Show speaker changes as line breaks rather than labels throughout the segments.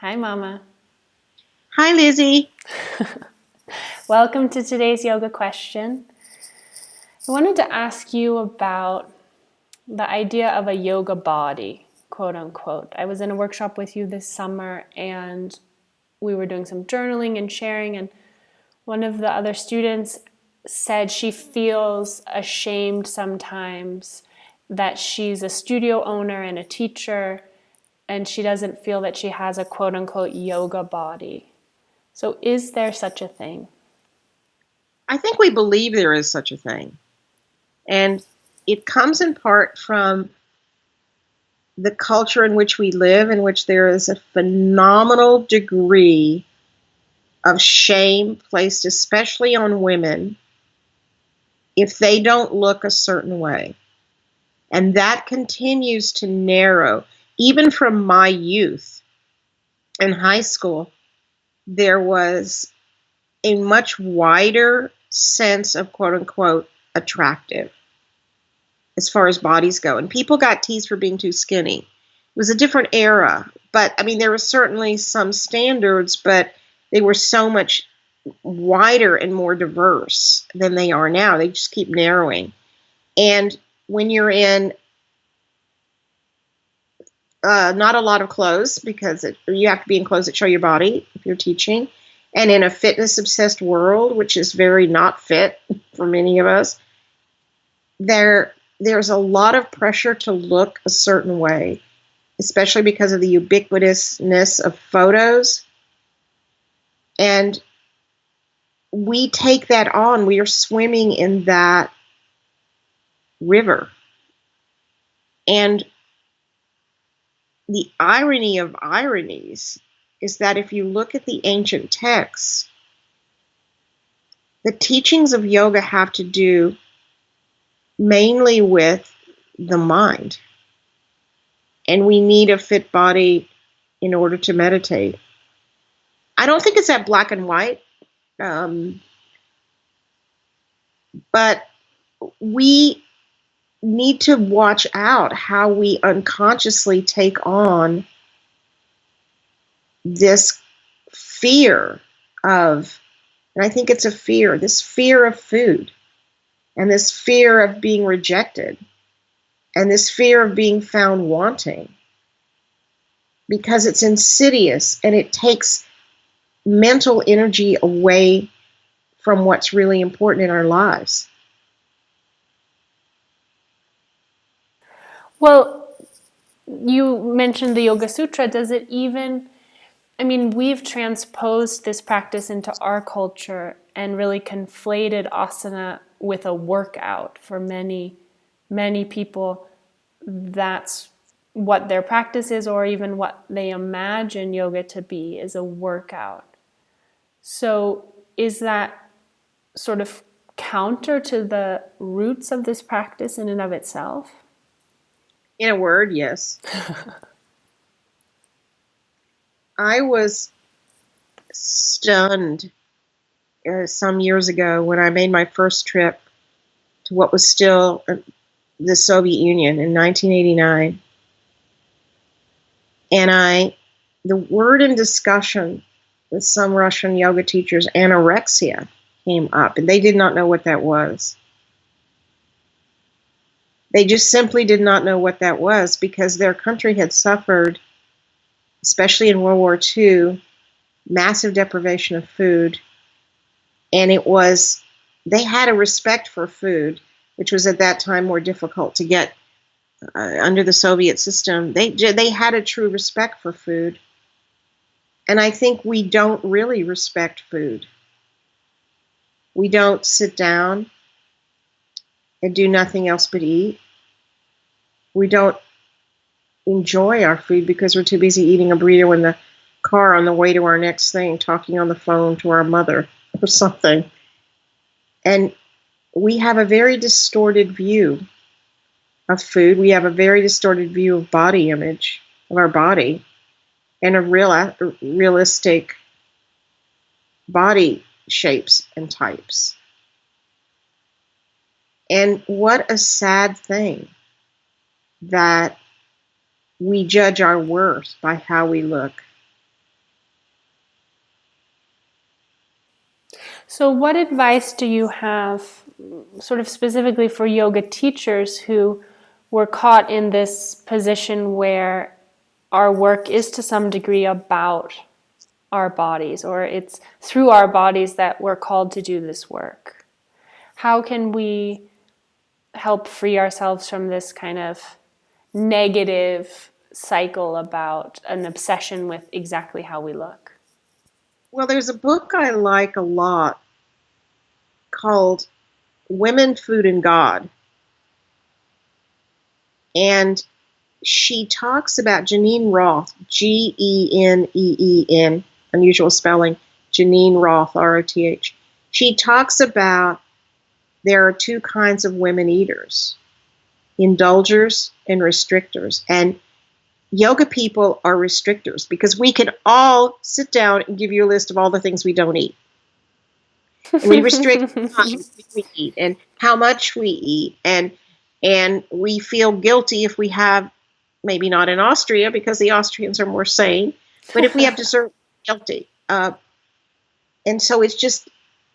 Hi, Mama.
Hi, Lizzie.
Welcome to today's yoga question. I wanted to ask you about the idea of a yoga body, quote unquote. I was in a workshop with you this summer and we were doing some journaling and sharing, and one of the other students said she feels ashamed sometimes that she's a studio owner and a teacher and she doesn't feel that she has a quote unquote yoga body. So, is there such a thing?
I think we believe there is such a thing. And it comes in part from the culture in which we live, in which there is a phenomenal degree of shame placed especially on women if they don't look a certain way. And that continues to narrow. Even from my youth in high school, there was a much wider sense of quote unquote attractive as far as bodies go. And people got teased for being too skinny. It was a different era. But I mean, there were certainly some standards, but they were so much wider and more diverse than they are now. They just keep narrowing. And when you're in not a lot of clothes, because you have to be in clothes that show your body if you're teaching, and in a fitness obsessed world, which is very not fit for many of us, there's a lot of pressure to look a certain way, especially because of the ubiquitousness of photos. And we take that on. We are swimming in that river. And the irony of ironies is that if you look at the ancient texts, the teachings of yoga have to do mainly with the mind. And we need a fit body in order to meditate. I don't think it's that black and white. Um, but we need to watch out how we unconsciously take on this fear of, and I think it's a fear, this fear of food, and this fear of being rejected, and this fear of being found wanting, because it's insidious and it takes mental energy away from what's really important in our lives.
Well, you mentioned the Yoga Sutra. Does it even, I mean, we've transposed this practice into our culture and really conflated asana with a workout for many, many people. That's what their practice is, or even what they imagine yoga to be, is a workout. So, is that sort of counter to the roots of this practice in and of itself?
In a word, yes. I was stunned some years ago when I made my first trip to what was still the Soviet Union in 1989. And the word in discussion with some Russian yoga teachers, anorexia, came up, and they did not know what that was. They just simply did not know what that was because their country had suffered, especially in World War II, massive deprivation of food. And they had a respect for food, which was at that time more difficult to get under the Soviet system. They had a true respect for food. And I think we don't really respect food. We don't sit down and do nothing else but eat. We don't enjoy our food because we're too busy eating a burrito in the car on the way to our next thing, talking on the phone to our mother or something. And we have a very distorted view of food. We have a very distorted view of body image, of our body, and of realistic body shapes and types. And what a sad thing that we judge our worth by how we look.
So, what advice do you have, sort of specifically for yoga teachers who were caught in this position where our work is to some degree about our bodies, or it's through our bodies that we're called to do this work? How can we help free ourselves from this kind of negative cycle about an obsession with exactly how we look?
Well, there's a book I like a lot called Women, Food, and God. And she talks about Geneen Roth, Geneen, unusual spelling, Geneen Roth, Roth. She talks about there are two kinds of women eaters, indulgers and restrictors. And yoga people are restrictors because we can all sit down and give you a list of all the things we don't eat. And we restrict the times we eat and how much we eat. And we feel guilty if we have, maybe not in Austria because the Austrians are more sane, but if we have dessert, guilty. And so it's just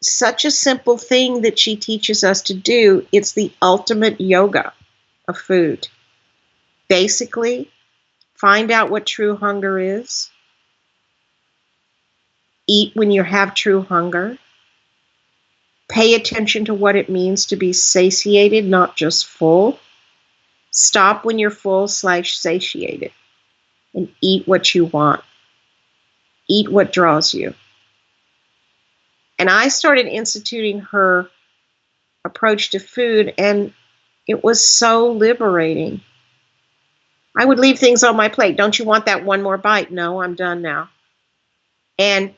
such a simple thing that she teaches us to do. It's the ultimate yoga of food. Basically, find out what true hunger is. Eat when you have true hunger. Pay attention to what it means to be satiated, not just full. Stop when you're full/satiated and eat what you want. Eat what draws you. And I started instituting her approach to food, and it was so liberating. I would leave things on my plate. Don't you want that one more bite? No, I'm done now. And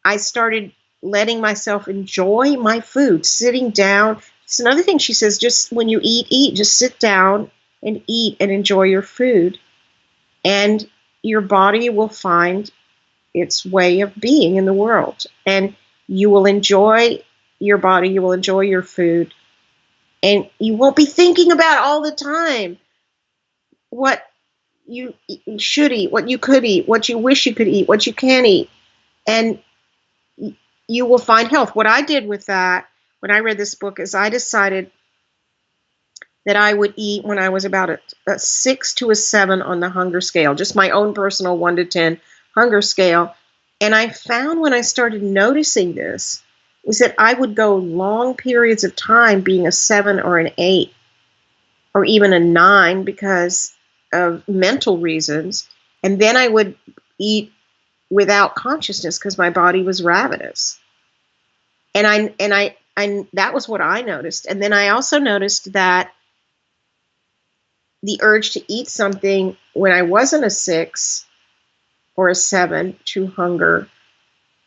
I started letting myself enjoy my food, sitting down. It's another thing she says, just when you eat, just sit down and eat and enjoy your food. And your body will find its way of being in the world. And you will enjoy your body, you will enjoy your food, and you won't be thinking about all the time what you should eat, what you could eat, what you wish you could eat, what you can't eat. And you will find health. What I did with that when I read this book is I decided that I would eat when I was about a 6 to a 7 on the hunger scale, just my own personal 1 to 10 hunger scale. And I found when I started noticing this was that I would go long periods of time being a 7 or an 8 or even a 9 because of mental reasons. And then I would eat without consciousness because my body was ravenous. And I that was what I noticed. And then I also noticed that the urge to eat something when I wasn't a 6 or a 7, true hunger,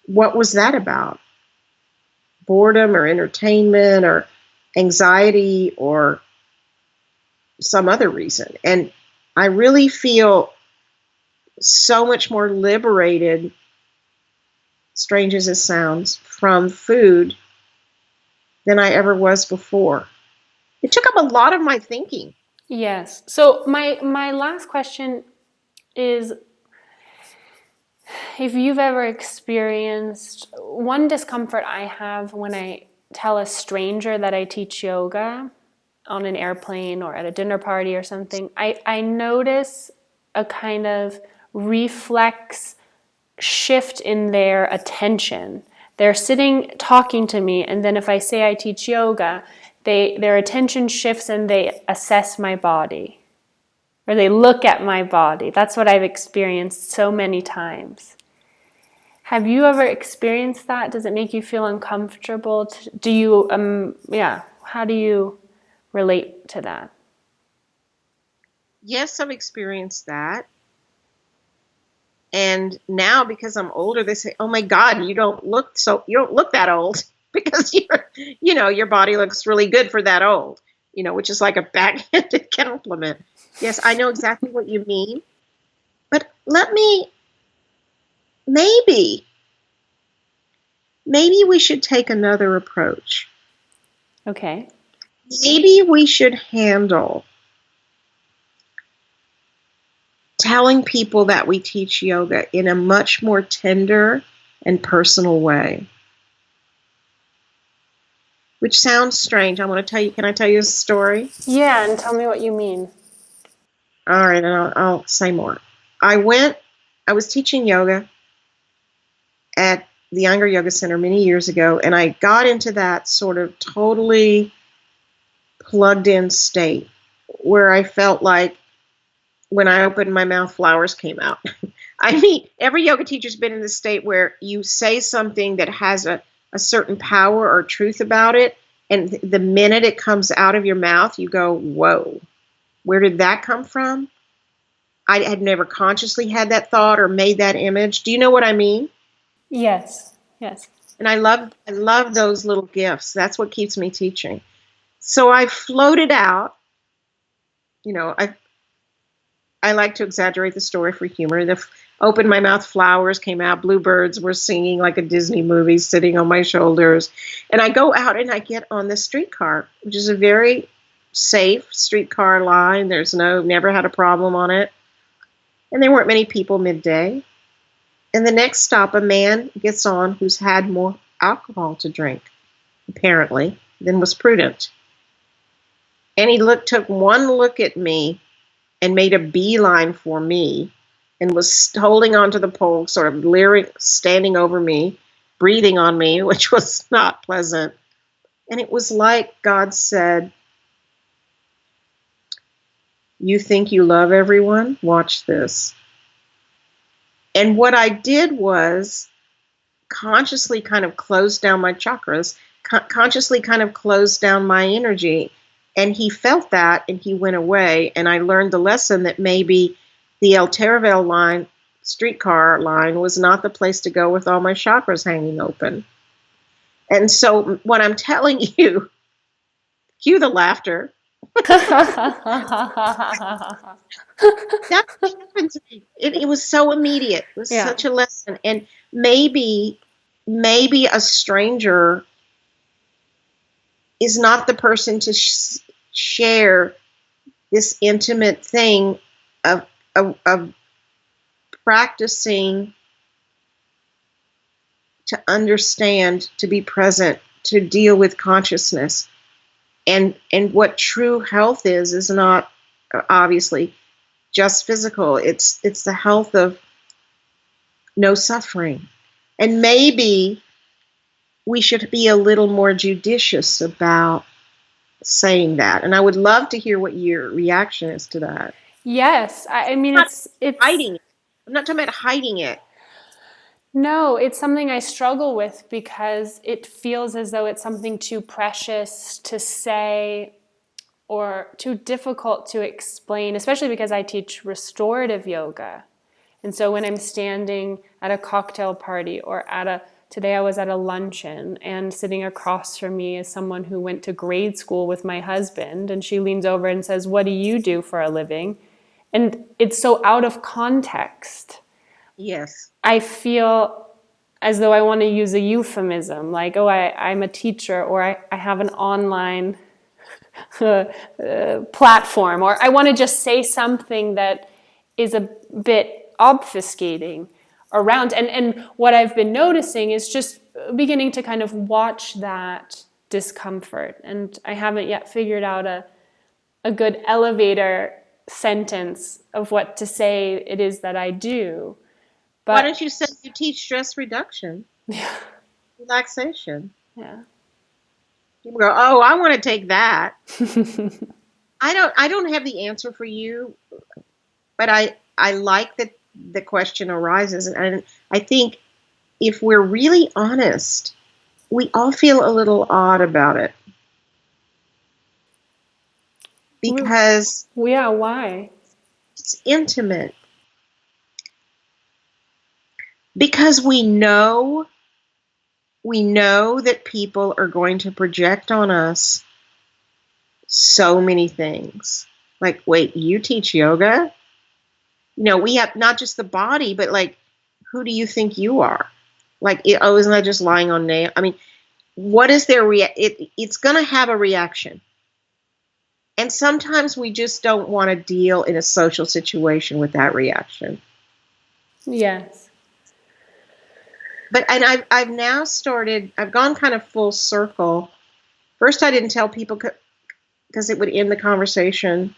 what was that about? Boredom or entertainment or anxiety or some other reason. And I really feel so much more liberated, strange as it sounds, from food than I ever was before. It took up a lot of my thinking.
Yes. So my last question is, if you've ever experienced one discomfort I have when I tell a stranger that I teach yoga on an airplane or at a dinner party or something, I notice a kind of reflex shift in their attention. They're sitting talking to me, and then if I say I teach yoga, their attention shifts and they assess my body. Or they look at my body. That's what I've experienced so many times. Have you ever experienced that? Does it make you feel uncomfortable? Do you, how do you relate to that?
Yes, I've experienced that. And now, because I'm older, they say, "Oh my God, you don't look that old," because your body looks really good for that old, which is like a backhanded compliment. Yes, I know exactly what you mean. But maybe we should take another approach.
Okay.
Maybe we should handle telling people that we teach yoga in a much more tender and personal way. which sounds strange. I want to tell you, can I tell you a story?
Yeah, and tell me what you mean.
All right, and I'll say more. I was teaching yoga at the Younger Yoga Center many years ago, and I got into that sort of totally plugged in state where I felt like when I opened my mouth, flowers came out. I mean, every yoga teacher's been in the state where you say something that has a certain power or truth about it, and the minute it comes out of your mouth, you go, whoa, where did that come from? I had never consciously had that thought or made that image. Do you know what I mean?
Yes, yes.
And I love those little gifts. That's what keeps me teaching. So I floated out, you know, I like to exaggerate the story for humor. Opened my mouth, flowers came out, bluebirds were singing like a Disney movie sitting on my shoulders. And I go out and I get on the streetcar, which is a very safe streetcar line. Never had a problem on it. And there weren't many people midday. And the next stop, a man gets on who's had more alcohol to drink, apparently, than was prudent. And he took one look at me and made a beeline for me and was holding onto the pole, sort of standing over me, breathing on me, which was not pleasant. And it was like God said, "You think you love everyone? Watch this." And what I did was consciously kind of close down my chakras, consciously kind of close down my energy. And he felt that and he went away. And I learned the lesson that maybe the El Taravel line, streetcar line, was not the place to go with all my chakras hanging open. And so what I'm telling you, cue the laughter. That happened to me. It was so immediate. It was such a lesson. And maybe a stranger is not the person to share this intimate thing of practicing to understand, to be present, to deal with consciousness. And what true health is not obviously just physical. It's the health of no suffering. And maybe we should be a little more judicious about saying that. And I would love to hear what your reaction is to that.
Yes, I mean, it's
hiding it. I'm not talking about hiding it.
No, it's something I struggle with because it feels as though it's something too precious to say or too difficult to explain, especially because I teach restorative yoga. And so when I'm standing at a cocktail party or today I was at a luncheon, and sitting across from me is someone who went to grade school with my husband, and she leans over and says, "What do you do for a living?" And it's so out of context.
Yes.
I feel as though I want to use a euphemism, like, oh, I'm a teacher, or I have an online platform, or I want to just say something that is a bit obfuscating around. And what I've been noticing is just beginning to kind of watch that discomfort. And I haven't yet figured out a good elevator sentence of what to say it is that I do. But
why don't you say you teach stress reduction?
Yeah.
Relaxation.
Yeah.
People go, "Oh, I want to take that." I don't have the answer for you, but I like that the question arises. And I think if we're really honest, we all feel a little odd about it. Because
why?
It's intimate. Because we know that people are going to project on us so many things. Like, wait, you teach yoga? We have not just the body, but like, who do you think you are? Like, isn't that just lying on nail? I mean, what is their it's going to have a reaction. And sometimes we just don't want to deal in a social situation with that reaction.
Yes.
But I've now started, I've gone kind of full circle First, I didn't tell people because it would end the conversation.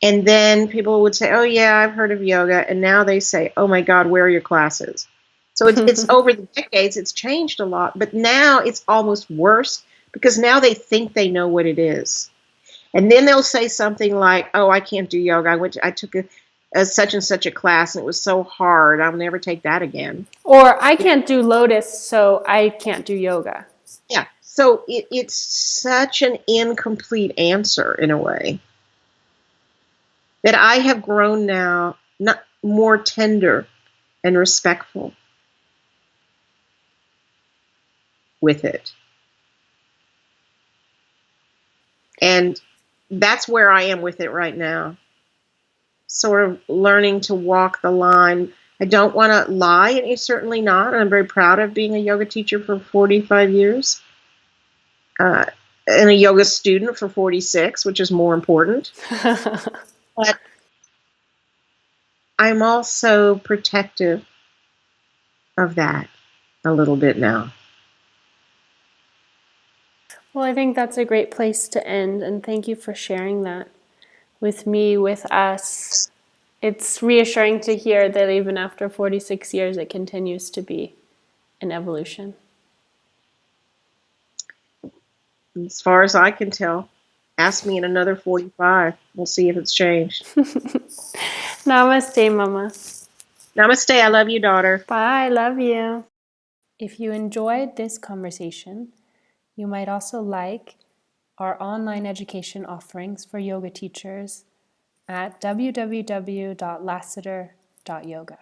And then people would say, oh, yeah, I've heard of yoga. And now they say, oh, my God, where are your classes? So it's over the decades, it's changed a lot. But now it's almost worse because now they think they know what it is. And then they'll say something like, oh, I can't do yoga. I took a such and such a class and it was so hard. I'll never take that again.
Or I can't do lotus, so I can't do yoga.
Yeah. So it's such an incomplete answer in a way that I have grown now not more tender and respectful with it. And that's where I am with it right now. Sort of learning to walk the line. I don't want to lie, and it's certainly not. I'm very proud of being a yoga teacher for 45 years and a yoga student for 46, which is more important. But I'm also protective of that a little bit now.
Well, I think that's a great place to end, and thank you for sharing that with me, with us. It's reassuring to hear that even after 46 years, it continues to be an evolution.
As far as I can tell, ask me in another 45. We'll see if it's changed.
Namaste, Mama.
Namaste. I love you, daughter.
Bye. Love you. If you enjoyed this conversation, you might also like our online education offerings for yoga teachers at www.lassiter.yoga.